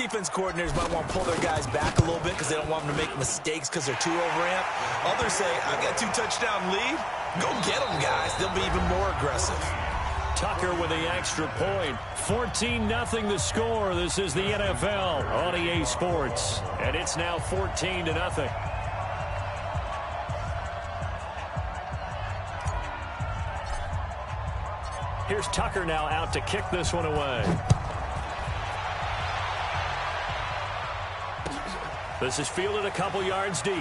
defense coordinators might want to pull their guys back a little bit because they don't want them to make mistakes because they're too overamped. Others say, I've got a 2-touchdown lead. Go get them, guys. They'll be even more aggressive. Tucker with the extra point. 14-0 the score. This is the NFL on EA Sports. And it's now 14-0. Here's Tucker now out to kick this one away. This is fielded a couple yards deep.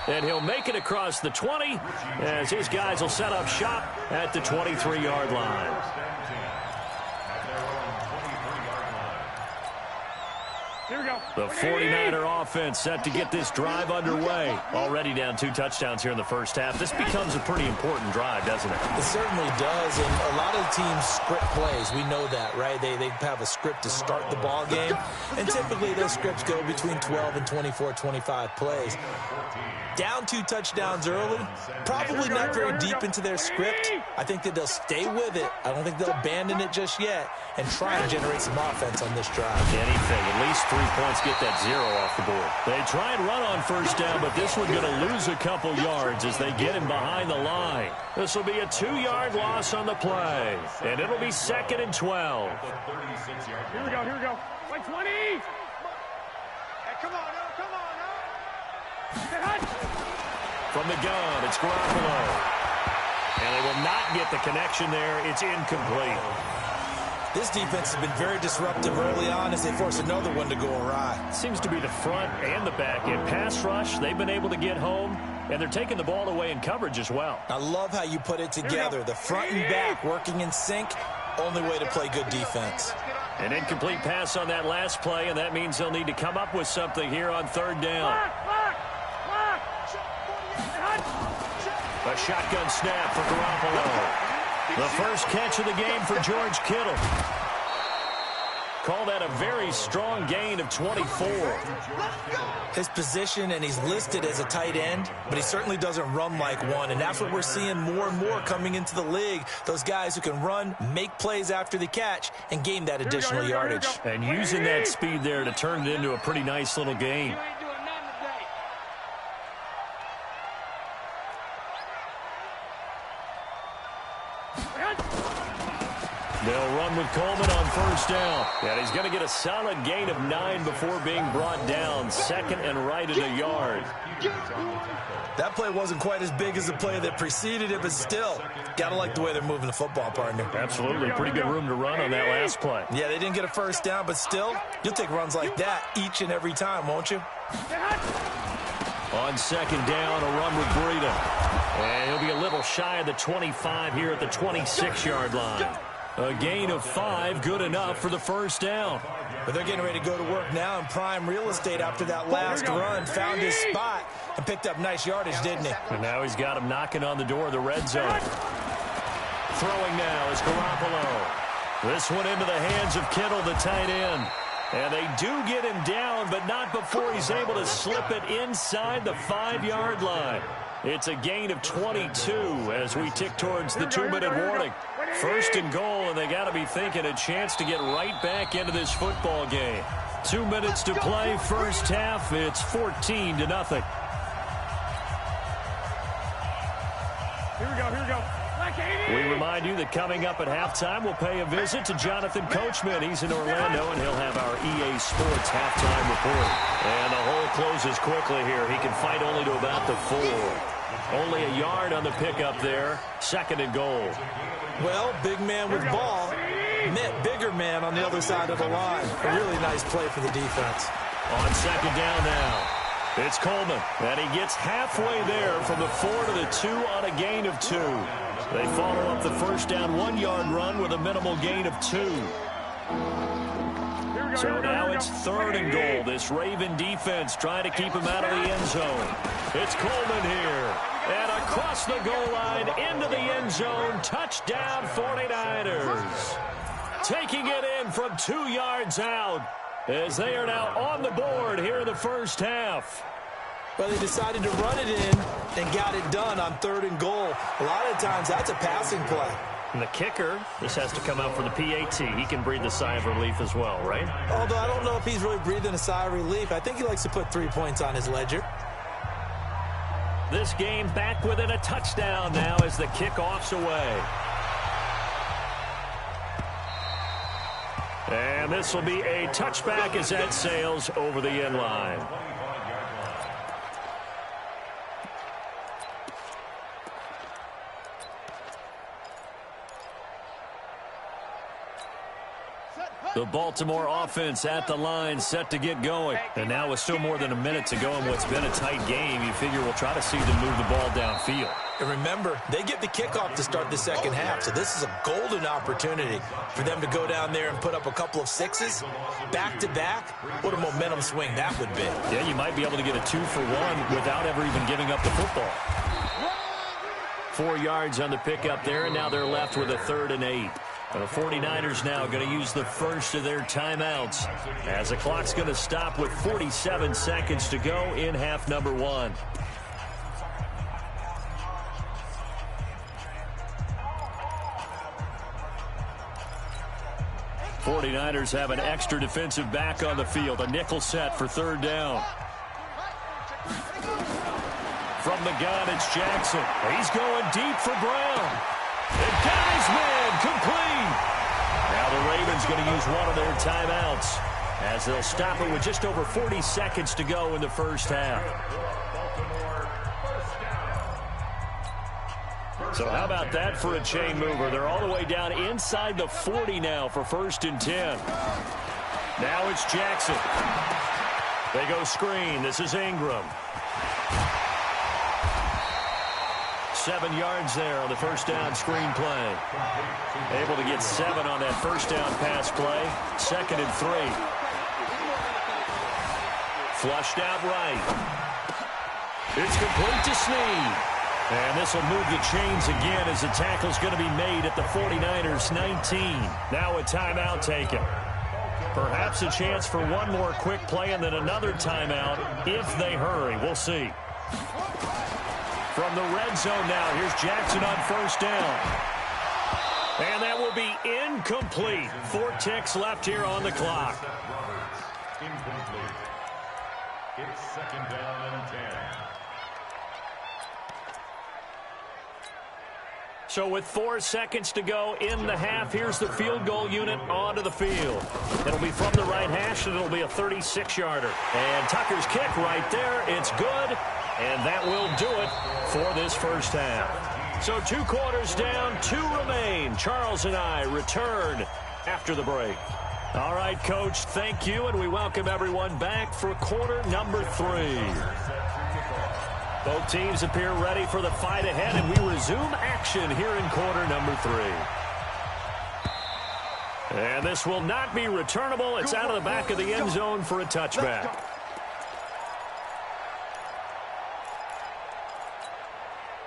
And he'll make it across the 20 as his guys will set up shop at the 23-yard line. Here we go. The 49er offense set to get this drive underway. Already down 2 touchdowns here in the first half. This becomes a pretty important drive, doesn't it? It certainly does, and a lot of the teams script plays. We know that, right? They have a script to start the ball game, and typically those scripts go between 12 and 24, 25 plays. Down 2 touchdowns early, probably not very deep into their script. I think that they'll stay with it. I don't think they'll abandon it just yet and try to generate some offense on this drive. Anything, at least 3 points, get that 0 off the board. They try and run on first down, but this one's going to lose a couple yards as they get him behind the line. This will be a 2-yard loss on the play, and it'll be 2nd and 12. Here we go, here we go. Like 20. Hey, come on, no, come on, no. From the gun, it's Garoppolo. And they will not get the connection there. It's incomplete. This defense has been very disruptive early on as they force another one to go awry. Seems to be the front and the back end. Pass rush, they've been able to get home, and they're taking the ball away in coverage as well. I love how you put it together. The front and back working in sync, only way to play good defense. An incomplete pass on that last play, and that means they'll need to come up with something here on 3rd down. A shotgun snap for Garoppolo. The first catch of the game for George Kittle. Call that a very strong gain of 24. His position, and he's listed as a tight end, but he certainly doesn't run like one, and that's what we're seeing more and more coming into the league. Those guys who can run, make plays after the catch, and gain that additional yardage. And using that speed there to turn it into a pretty nice little gain. They'll run with Coleman on first down. And he's going to get a solid gain of 9 before being brought down. 2nd and right at a yard. That play wasn't quite as big as the play that preceded it, but still, got to like the way they're moving the football, partner. Absolutely. Pretty good room to run on that last play. Yeah, they didn't get a first down, but still, you'll take runs like that each and every time, won't you? On 2nd down, a run with Breida. And he'll be a little shy of the 25 here at the 26-yard line. A gain of 5, good enough for the first down. But they're getting ready to go to work now in prime real estate after that last run. Found his spot and picked up nice yardage, didn't he? And now he's got him knocking on the door of the red zone. Throwing now is Garoppolo. This one into the hands of Kittle, the tight end. And they do get him down, but not before he's able to slip it inside the 5-yard line. It's a gain of 22 as we tick towards the 2-minute warning. 1st and goal, and they got to be thinking a chance to get right back into this football game. 2 minutes to play, first half. It's 14-0. Here we go, here we go. We remind you that coming up at halftime, we'll pay a visit to Jonathan Coachman. He's in Orlando, and he'll have our EA Sports halftime report. And the hole closes quickly here. He can fight only to about the 4. Only a yard on the pickup there. 2nd and goal. Well, big man with ball met bigger man on the other side of the line. A really nice play for the defense. On 2nd down now, it's Coleman. And he gets halfway there from the 4 to the 2 on a gain of 2. They follow up the first down 1-yard run with a minimal gain of 2. So now it's 3rd and goal. This Raven defense trying to keep him out of the end zone. It's Coleman here. And across the goal line into the end zone. Touchdown 49ers. Taking it in from 2 yards out as they are now on the board here in the first half. Well, they decided to run it in and got it done on 3rd and goal. A lot of times that's a passing play. And the kicker, this has to come out for the PAT. He can breathe a sigh of relief as well, right? Although I don't know if he's really breathing a sigh of relief. I think he likes to put 3 points on his ledger. This game back within a touchdown now as the kickoff's away. And this will be a touchback as that sails over the end line. The Baltimore offense at the line, set to get going. And now with still more than a minute to go in what's been a tight game, you figure we'll try to see them move the ball downfield. And remember, they get the kickoff to start the second half, so this is a golden opportunity for them to go down there and put up a couple of sixes back-to-back. What a momentum swing that would be. Yeah, you might be able to get a 2-for-1 without ever even giving up the football. 4 yards on the pickup there, and now they're left with a 3rd and 8. The 49ers now going to use the first of their timeouts as the clock's going to stop with 47 seconds to go in half number 1. '49ers have an extra defensive back on the field, a nickel set for 3rd down. From the gun, it's Jackson. He's going deep for Brown. And got his man complete. Now the Ravens going to use one of their timeouts as they'll stop it with just over 40 seconds to go in the first half. So how about that for a chain mover? They're all the way down inside the 40 now for 1st and 10. Now it's Jackson. They go screen. This is Ingram. 7 yards there on the first down screen play. Able to get 7 on that first down pass play. 2nd and 3. Flushed out right. It's complete to Snead. And this will move the chains again as the tackle's going to be made at the 49ers 19. Now a timeout taken. Perhaps a chance for one more quick play and then another timeout if they hurry. We'll see. From the red zone now, here's Jackson on first down. And that will be incomplete. 4 ticks left here on the clock. Incomplete. It's 2nd down and 10. So with 4 seconds to go in the half, here's the field goal unit onto the field. It'll be from the right hash, and it'll be a 36-yarder. And Tucker's kick right there. It's good. And that will do it for this first half. So 2 quarters down, 2 remain. Charles and I return after the break. All right, Coach, thank you, and we welcome everyone back for quarter number 3. Both teams appear ready for the fight ahead, and we resume action here in quarter number 3. And this will not be returnable. It's out of the back of the end zone for a touchback.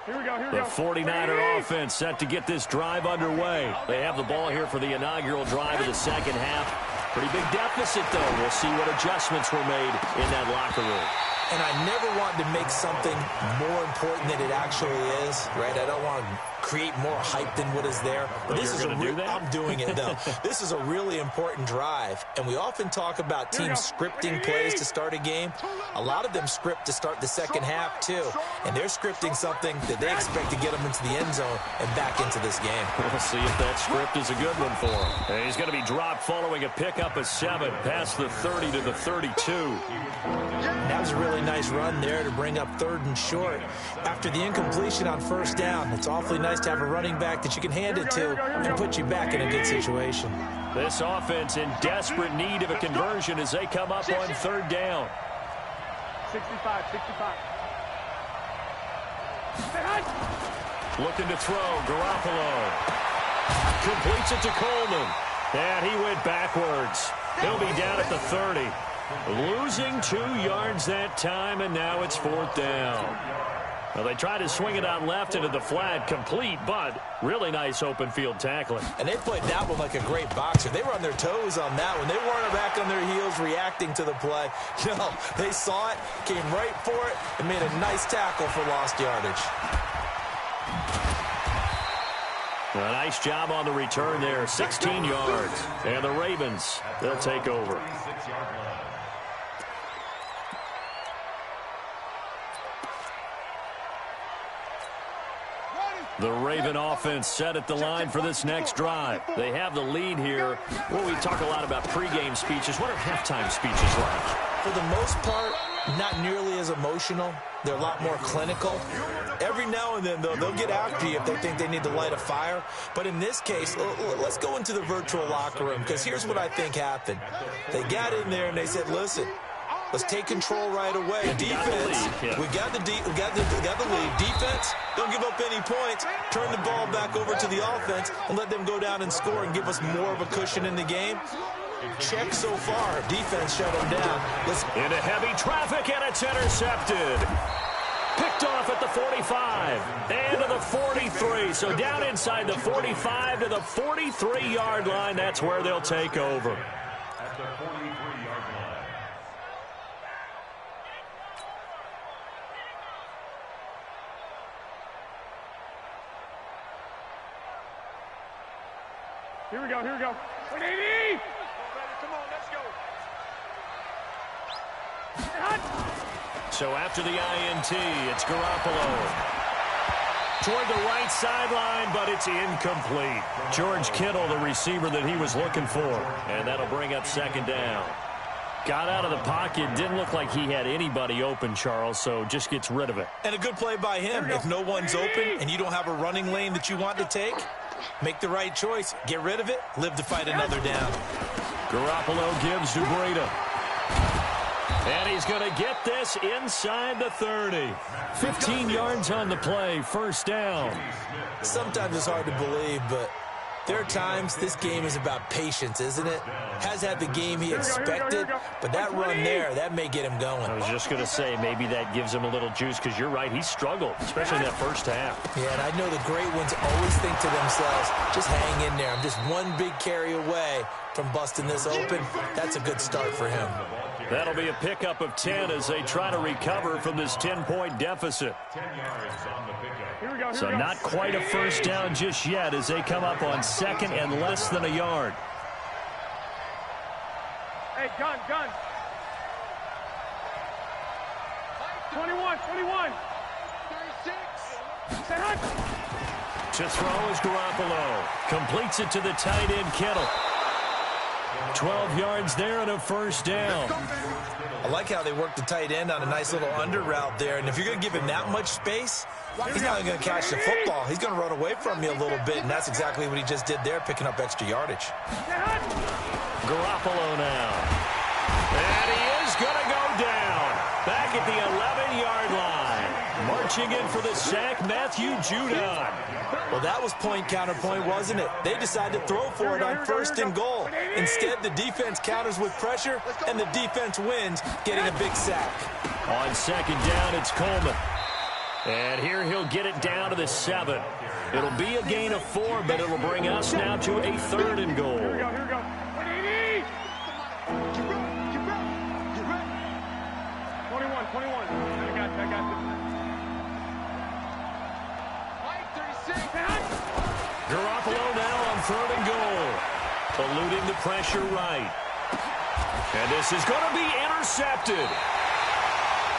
Here we go, here we The go. 49er offense set to get this drive underway. They have the ball here for the inaugural drive of the second half. Pretty big deficit, though. We'll see what adjustments were made in that locker room. And I never want to make something more important than it actually is, right? I don't want to create more hype than what is there. But this is I'm doing it, though. This is a really important drive. And we often talk about teams scripting plays to start a game. A lot of them script to start the second half, too. And they're scripting something that they expect to get them into the end zone and back into this game. We'll see if that script is a good one for him. And he's going to be dropped following a pickup of 7 past the 30 to the 32. That was a really nice run there to bring up 3rd and short. After the incompletion on first down, it's awfully nice to have a running back that you can hand it to and put you back in a good situation. This offense in desperate need of a conversion as they come up on 3rd down. 65. Looking to throw, Garoppolo. Completes it to Coleman. And he went backwards. He'll be down at the 30. Losing 2 yards that time, and now it's 4th down. Well, they tried to swing it out left into the flat, complete, but really nice open field tackling. And they played that one like a great boxer. They were on their toes on that one. They weren't back on their heels reacting to the play. No, they saw it, came right for it, and made a nice tackle for lost yardage. A nice job on the return there, 16 yards. And the Ravens, they'll take over. The Raven offense set at the line for this next drive. They have the lead here. Well, we talk a lot about pregame speeches. What are halftime speeches like? For the most part, not nearly as emotional. They're a lot more clinical. Every now and then, though, they'll get after you if they think they need to light a fire. But in this case, let's go into the virtual locker room, because here's what I think happened. They got in there and they said, listen, let's take control right away. Defense, we got the lead. Defense, don't give up any points. Turn the ball back over to the offense and let them go down and score and give us more of a cushion in the game. Check so far. Defense shut them down. Into heavy traffic, and it's intercepted. Picked off at the 45 and to the 43. So down inside the 45 to the 43-yard line. That's where they'll take over. At the 43-yard line. Here we go, here we go. 180! Come on, let's go. So after the INT, it's Garoppolo. Toward the right sideline, but it's incomplete. George Kittle, the receiver that he was looking for. And that'll bring up second down. Got out of the pocket. Didn't look like he had anybody open, Charles, so just gets rid of it. And a good play by him. If no one's open and you don't have a running lane that you want to take, make the right choice. Get rid of it. Live to fight another down. Garoppolo gives to Breida. And he's going to get this inside the 30. 15 yards on the play, first down. Sometimes it's hard to believe, but there are times this game is about patience, isn't it? Has had the game he expected, but that run there, that may get him going. I was just going to say, maybe that gives him a little juice, because you're right, he struggled, especially in that first half. Yeah, and I know the great ones always think to themselves, just hang in there. I'm just one big carry away from busting this open. That's a good start for him. That'll be a pickup of 10 as they try to recover from this 10-point deficit. 10 yards on the pickup. Here we go, So not quite a first down just yet as they come up on second and less than a yard. Hey, gun. 21. 36. Say hunt. To throw is Garoppolo. Completes it to the tight end, Kittle. 12 yards there and a first down. I like how they work the tight end on a nice little under route there. And if you're going to give him that much space, he's not going to catch the football. He's going to run away from you a little bit, and that's exactly what he just did there, picking up extra yardage. Garoppolo now. And he is going to go down. Back at the 11-yard line. Marching in for the sack, Matthew Judon. Well, that was point counterpoint, wasn't it? They decided to throw for it on first and goal. Instead, the defense counters with pressure, and the defense wins, getting a big sack. On second down, it's Coleman. And here he'll get it down to the 7. It'll be a gain of 4, but it'll bring us now to a 3rd and goal. Here we go. 180. 21. I got this. Garoppolo now on 3rd and goal. Eluding the pressure right. And this is going to be intercepted.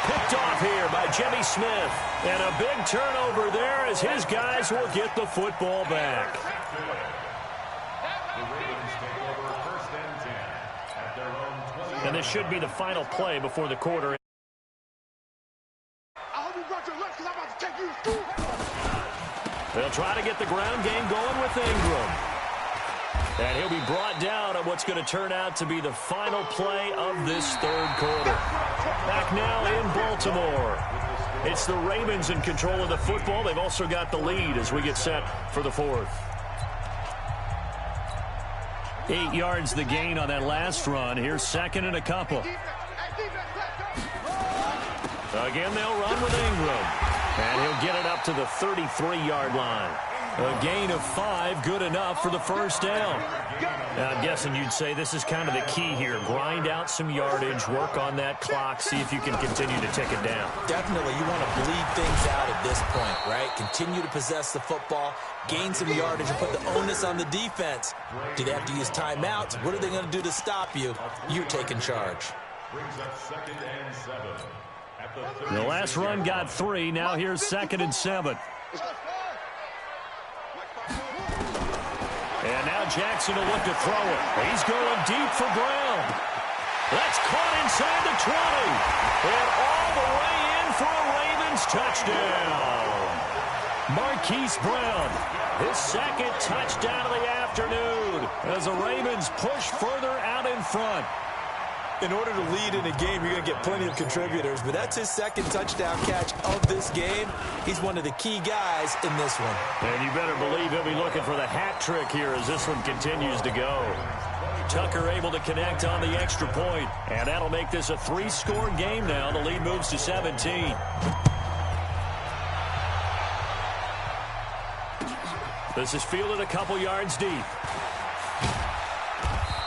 Picked off here by Jimmy Smith. And a big turnover there as his guys will get the football back. The Ravens take over first and 10 at their own 20. And this should be the final play before the quarter. I hope you brought your lunch because I'm about to take you to school. They'll try to get the ground game going with Ingram. And he'll be brought down on what's going to turn out to be the final play of this 3rd quarter. Back now in Baltimore. It's the Ravens in control of the football. They've also got the lead as we get set for the 4th. 8 yards the gain on that last run. Here's 2nd and a couple. Again, they'll run with Ingram. And he'll get it up to the 33-yard line. A gain of 5, good enough for the first down. Now, I'm guessing you'd say this is kind of the key here. Grind out some yardage, work on that clock, see if you can continue to tick it down. Definitely, you want to bleed things out at this point, right? Continue to possess the football, gain some yardage, and put the onus on the defense. Do they have to use timeouts? What are they going to do to stop you? You're taking charge. The last run got 3. Now here's 2nd and 7. And now Jackson will look to throw it. He's going deep for Brown. That's caught inside the 20. And all the way in for a Ravens touchdown. Marquise Brown, his 2nd touchdown of the afternoon as the Ravens push further out in front. In order to lead in a game, you're going to get plenty of contributors, but that's his 2nd touchdown catch of this game. He's one of the key guys in this one. And you better believe he'll be looking for the hat trick here as this one continues to go. Tucker able to connect on the extra point, and that'll make this a 3-score game now. The lead moves to 17. This is fielded a couple yards deep.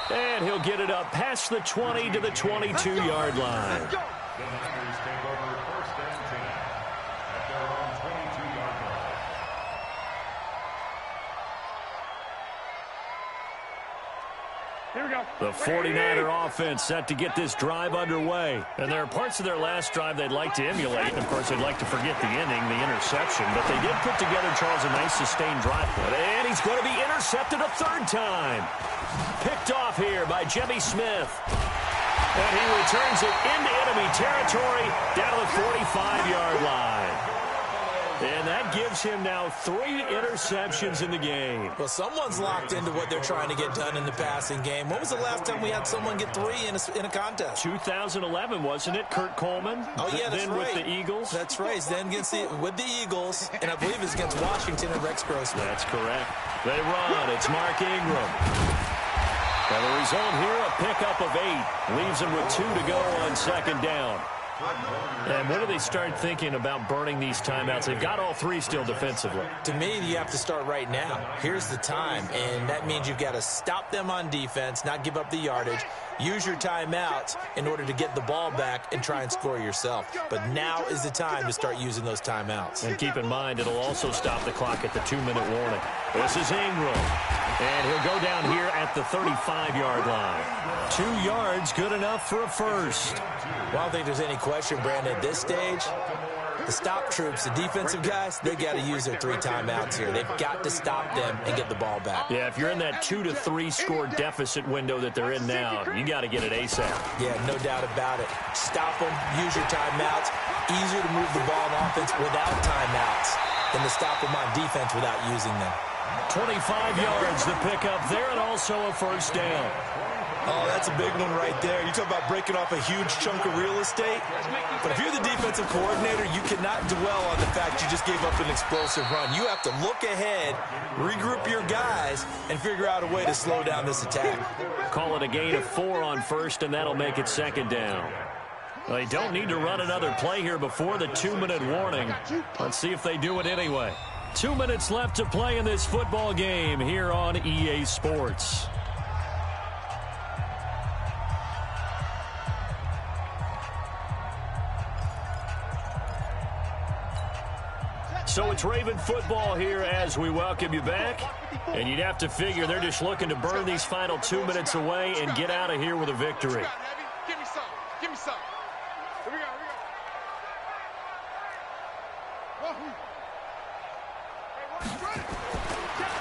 And he'll get it up past the 20 to the 22-yard line. The Niners take over 1st and 10 at their own 22-yard line. Here we go. The 49er offense set to get this drive underway. And there are parts of their last drive they'd like to emulate. And, of course, they'd like to forget the inning, the interception. But they did put together, Charles, a nice sustained drive. And he's going to be intercepted a 3rd time. Picked off here by Jimmy Smith. And he returns it into enemy territory down to the 45-yard line. And that gives him now 3 interceptions in the game. Well, someone's locked into what they're trying to get done in the passing game. When was the last time we had someone get 3 in a contest? 2011, wasn't it? Kurt Coleman? Oh, yeah, that's then right. with the Eagles? That's right. Then with the Eagles, and I believe it's against Washington and Rex Grossman. That's correct. They run. It's Mark Ingram. And the result here, a pickup of 8. Leaves them with 2 to go on 2nd down. And when do they start thinking about burning these timeouts? They've got all 3 still defensively. To me, you have to start right now. Here's the time, and that means you've got to stop them on defense, not give up the yardage, use your timeouts in order to get the ball back and try and score yourself. But now is the time to start using those timeouts. And keep in mind, it'll also stop the clock at the 2-minute warning. This is Ingram. And he'll go down here at the 35-yard line. 2 yards, good enough for a first. Well, I don't think there's any question, Brandon, at this stage, the stop troops, the defensive guys, they got to use their 3 timeouts here. They've got to stop them and get the ball back. Yeah, if you're in that 2 to 3 score deficit window that they're in now, you got to get it ASAP. Yeah, no doubt about it. Stop them, use your timeouts. Easier to move the ball on offense without timeouts than to stop them on defense without using them. 25 yards the pickup there, and also a first down. Oh, that's a big one right there. You talk about breaking off a huge chunk of real estate. But if you're the defensive coordinator, you cannot dwell on the fact you just gave up an explosive run. You have to look ahead, regroup your guys, and figure out a way to slow down this attack. Call it a gain of 4 on first, and that'll make it 2nd down. They don't need to run another play here before the 2-minute warning. Let's see if they do it anyway. 2 minutes left to play in this football game here on EA Sports. So it's Raven football here as we welcome you back. And you'd have to figure they're just looking to burn these final 2 minutes away and get out of here with a victory. Give me some. Give me some. Here we go.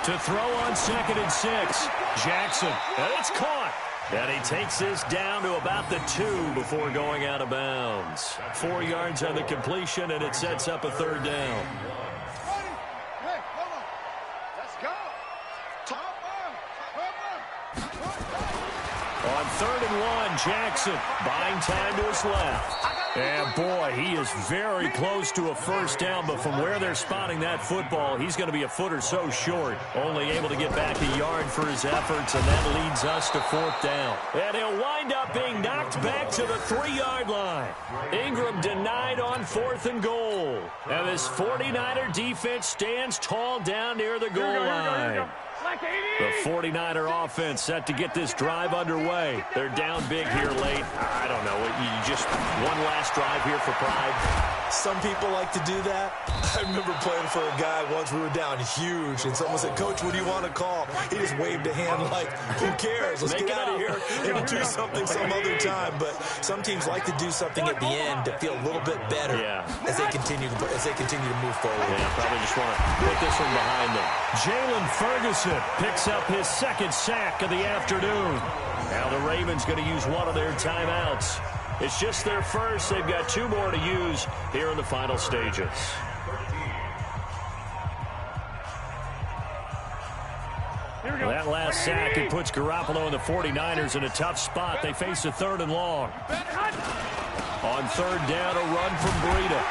To throw on 2nd and 6. Jackson. And it's caught. And he takes this down to about the 2 before going out of bounds. 4 yards on the completion, and it sets up a 3rd down. Hey, come on. Let's go. On 3rd and 1, Jackson buying time to his left. And, boy, he is very close to a first down, but from where they're spotting that football, he's going to be a foot or so short. Only able to get back a yard for his efforts, and that leads us to 4th down. And he'll wind up being knocked back to the 3-yard line. Ingram denied on 4th and goal. And this 49er defense stands tall down near the goal line. The 49er offense set to get this drive underway. They're down big here late. I don't know. You just one last drive here for pride. Some people like to do that. I remember playing for a guy once. We were down huge, and someone said, "Coach, what do you want to call?" He just waved a hand like, "Who cares? Let's get out of here and do something some other time." But some teams like to do something at the end to feel a little bit better as they continue to move forward. Yeah, probably just want to put this one behind them. Jalen Ferguson picks up his 2nd sack of the afternoon. Now the Ravens going to use one of their timeouts. It's just their first. They've got 2 more to use here in the final stages. That last sack, it puts Garoppolo and the 49ers in a tough spot. They face a 3rd and long. On 3rd down, a run from Breida.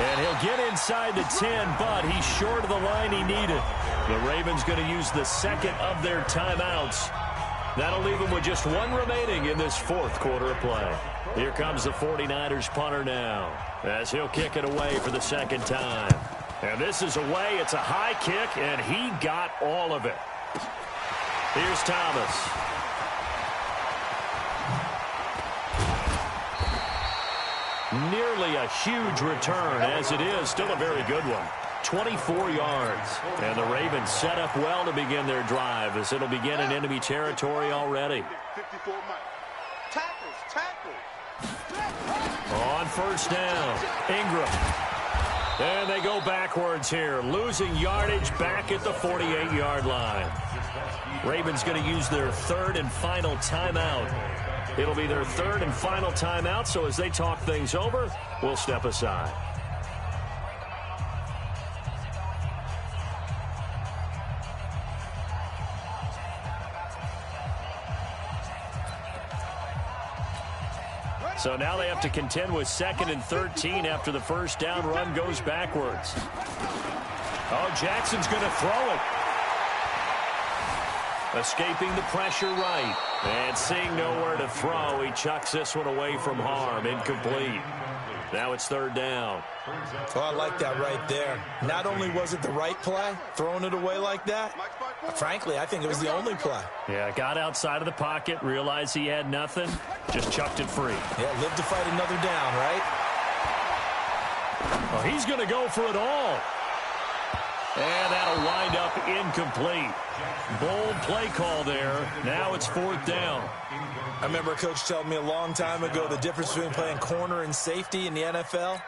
And he'll get inside the 10, but he's short of the line he needed. The Ravens going to use the 2nd of their timeouts. That'll leave them with just 1 remaining in this 4th quarter of play. Here comes the 49ers punter now, as he'll kick it away for the 2nd time. And this is away. It's a high kick, and he got all of it. Here's Thomas. Nearly a huge return, as it is still a very good one. 24 yards. And the Ravens set up well to begin their drive, as it'll begin in enemy territory already. On 1st down, Ingram. And they go backwards here, losing yardage back at the 48-yard line. Ravens going to use their 3rd and final timeout. It'll be their 3rd and final timeout, so as they talk things over, we'll step aside. So now they have to contend with 2nd and 13 after the first down run goes backwards. Oh, Jackson's going to throw it. Escaping the pressure right. And seeing nowhere to throw, he chucks this one away from harm. Incomplete. Now it's 3rd down. Oh, I like that right there. Not only was it the right play, throwing it away like that, frankly, I think it was the only play. Yeah, got outside of the pocket, realized he had nothing, just chucked it free. Yeah, live to fight another down, right? Well, he's going to go for it all. And that'll wind up incomplete. Bold play call there. Now it's 4th down. I remember a coach telling me a long time ago the difference between playing corner and safety in the NFL.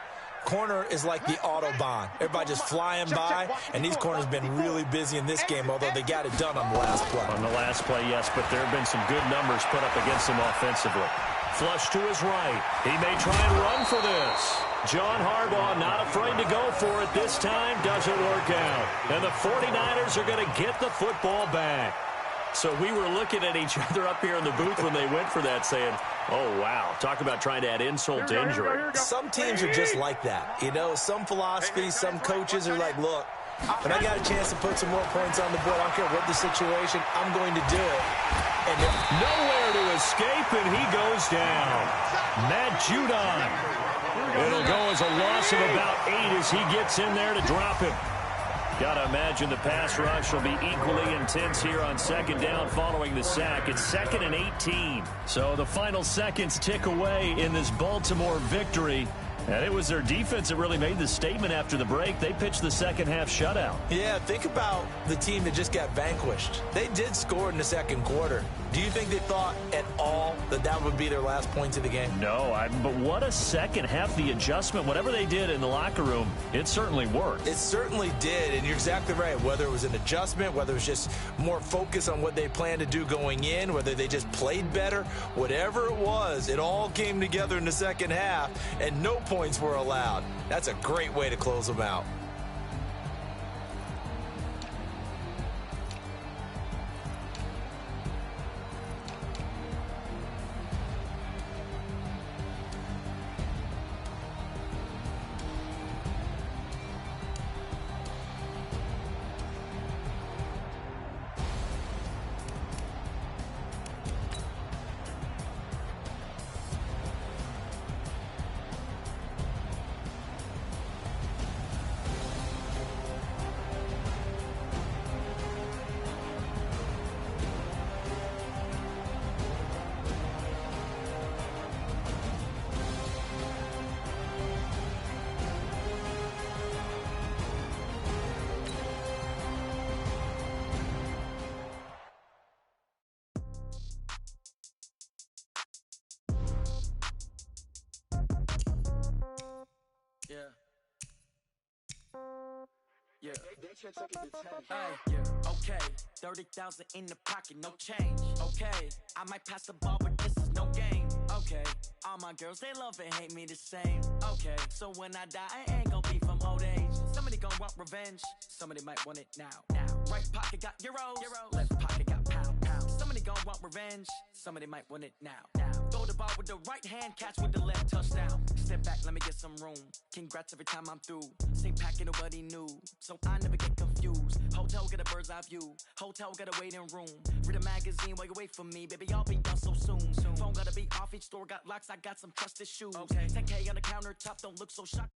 Corner is like the Autobahn. Everybody just flying by, and these corners have been really busy in this game, although they got it done on the last play. On the last play, yes, but there have been some good numbers put up against him offensively. Flush to his right. He may try and run for this. John Harbaugh not afraid to go for it this time. Doesn't work out. And the 49ers are going to get the football back. So we were looking at each other up here in the booth when they went for that, saying, oh, wow, talk about trying to add insult to injury. Some teams are just like that. You know, some philosophies, some coaches are like, look, when I got a chance to put some more points on the board, I don't care what the situation, I'm going to do it. And nowhere to escape, and he goes down. Matt Judon. It'll go as a loss of about 8 as he gets in there to drop him. Got to imagine the pass rush will be equally intense here on 2nd down following the sack. It's 2nd and 18. So the final seconds tick away in this Baltimore victory. And it was their defense that really made the statement after the break. They pitched the second half shutout. Yeah, think about the team that just got vanquished. They did score in the second quarter. Do you think they thought at all that that would be their last points of the game? No, but what a second half. The adjustment, whatever they did in the locker room, it certainly worked. It certainly did, and you're exactly right. Whether it was an adjustment, whether it was just more focus on what they planned to do going in, whether they just played better, whatever it was, it all came together in the second half, and no points were allowed. That's a great way to close them out. Yeah. Yeah. Yeah. Okay. 30,000 in the pocket, no change. Okay. I might pass the ball, but this is no game. Okay. All my girls, they love and hate me the same. Okay. So when I die, I ain't gonna be from old age. Somebody gonna want revenge. Somebody might want it now. Right pocket got euros. Left pocket got pound. Somebody gonna want revenge. Somebody might want it now. Throw the ball with the right hand, catch with the left, touchdown. Step back, let me get some room. Congrats every time I'm through. Same packet, nobody knew, so I never get confused. Hotel got a bird's eye view. Hotel got a waiting room. Read a magazine while you wait for me, baby. I'll be done so soon. Phone gotta be off. Each store got locks. I got some trusted shoes. Okay. 10K on the countertop. Don't look so shocked.